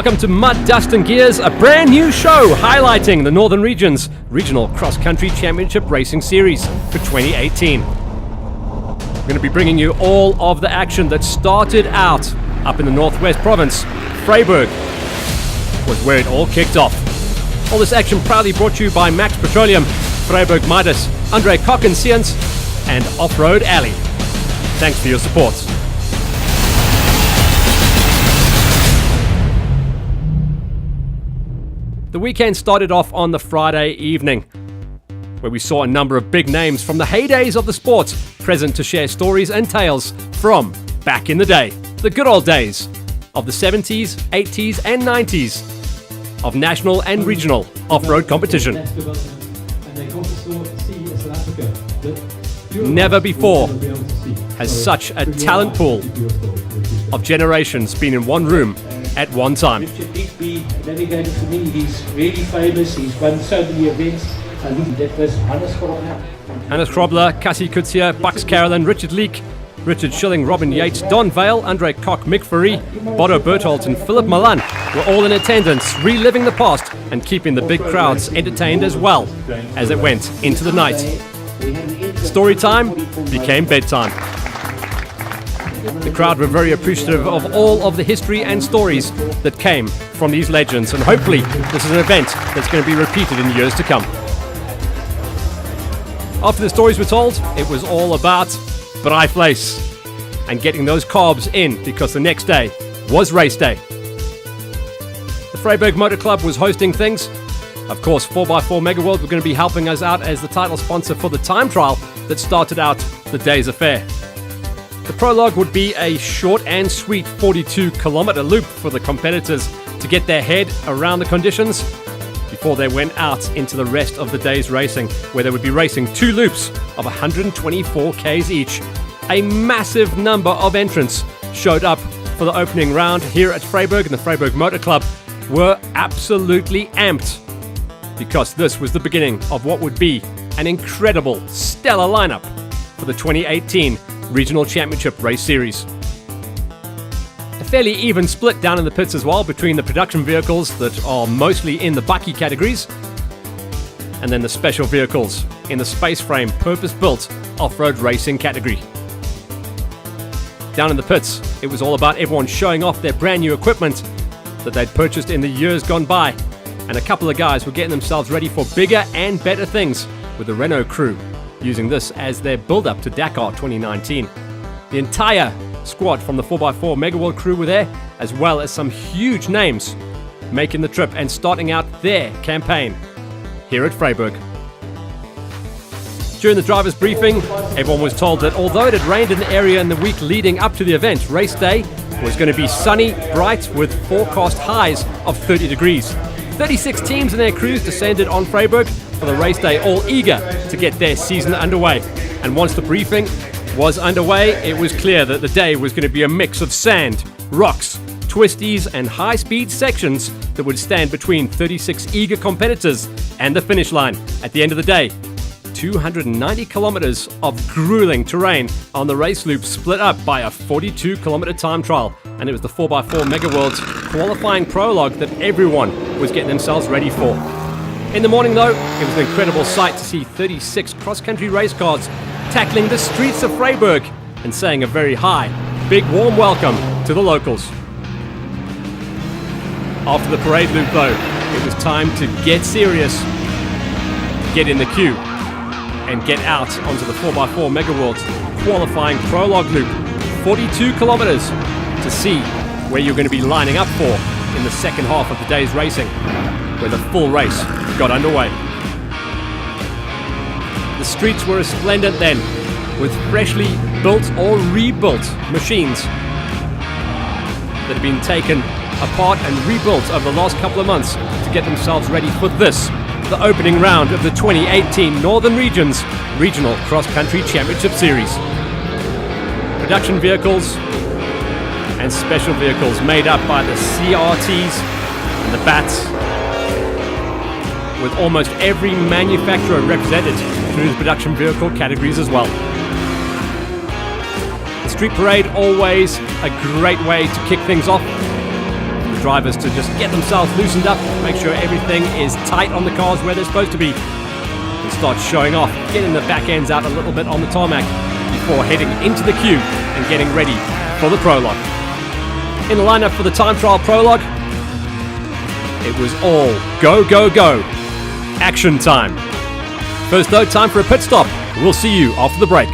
welcome to Mud, Dust and Gears, a brand new show highlighting the Northern Region's Regional Cross Country Championship Racing Series for 2018. We're going to be bringing you all of the action that started out up in the Northwest Province. Vryburg was where it all kicked off. All this action proudly brought to you by Max Petroleum, Vryburg Midas, Andre Koch and Sians, and Off-Road Alley. Thanks for your support. The weekend started off on the Friday evening, where we saw a number of big names from the heydays of the sport present to share stories and tales from back in the day, the good old days of the 70s, 80s and 90s of national and regional off-road competition. Never before has such a talent pool of generations been in one room at one time. He's really famous, he's won so many events. I think that was Hannes Krobler, Cassie Kutsia, Bucks Carolyn, Richard Leek, Richard Schilling, Robin Yates, Don Vale, Andre Koch, Mick Furry, Bodo Bertholdt and Philip Malan were all in attendance, reliving the past and keeping the big crowds entertained as well as it went into the night. Story time became bedtime. The crowd were very appreciative of all of the history and stories that came from these legends, and hopefully this is an event that's going to be repeated in years to come. After the stories were told, it was all about Braaiplace and getting those carbs in, because the next day was race day. The Vryburg Motor Club was hosting things. Of course, 4x4 Mega World were going to be helping us out as the title sponsor for the time trial that started out the day's affair. The prologue would be a short and sweet 42-kilometer loop for the competitors to get their head around the conditions before they went out into the rest of the day's racing, where they would be racing 2 loops of 124 Ks each. A massive number of entrants showed up for the opening round here at Vryburg, and the Vryburg Motor Club were absolutely amped, because this was the beginning of what would be an incredible, stellar lineup for the 2018 Regional Championship Race Series. A fairly even split down in the pits as well between the production vehicles that are mostly in the bucky categories and then the special vehicles in the space frame purpose-built off-road racing category. Down in the pits, it was all about everyone showing off their brand new equipment that they'd purchased in the years gone by, and a couple of guys were getting themselves ready for bigger and better things with the Renault crew, using this as their build-up to Dakar 2019. The entire squad from the 4x4 Mega World crew were there, as well as some huge names making the trip and starting out their campaign here at Vryburg. During the driver's briefing, everyone was told that although it had rained in the area in the week leading up to the event, race day was going to be sunny, bright, with forecast highs of 30 degrees. 36 teams and their crews descended on Vryburg for the race day, all eager to get their season underway. And once the briefing was underway, it was clear that the day was going to be a mix of sand, rocks, twisties and high-speed sections that would stand between 36 eager competitors and the finish line. At the end of the day, 290 kilometers of grueling terrain on the race loop, split up by a 42-kilometer time trial. And it was the 4x4 Mega World's qualifying prologue that everyone was getting themselves ready for. In the morning, though, it was an incredible sight to see 36 cross-country race cars tackling the streets of Vryburg and saying a very high, big, warm welcome to the locals. After the parade loop, though, it was time to get serious, get in the queue, and get out onto the 4x4 Mega World's qualifying prologue loop. 42 kilometers to see where you're going to be lining up for in the second half of the day's racing, where the full race got underway. The streets were resplendent then, with freshly built or rebuilt machines that had been taken apart and rebuilt over the last couple of months to get themselves ready for this, the opening round of the 2018 Northern Region's Regional Cross Country Championship Series. Production vehicles and special vehicles made up by the CRTs and the BATs, with almost every manufacturer represented through the production vehicle categories as well. The street parade, always a great way to kick things off. The drivers to just get themselves loosened up, make sure everything is tight on the cars where they're supposed to be, and start showing off, getting the back ends out a little bit on the tarmac before heading into the queue and getting ready for the prologue. In the lineup for the time trial prologue, it was all go, go, go. Action time. First though, time for a pit stop. We'll see you after the break.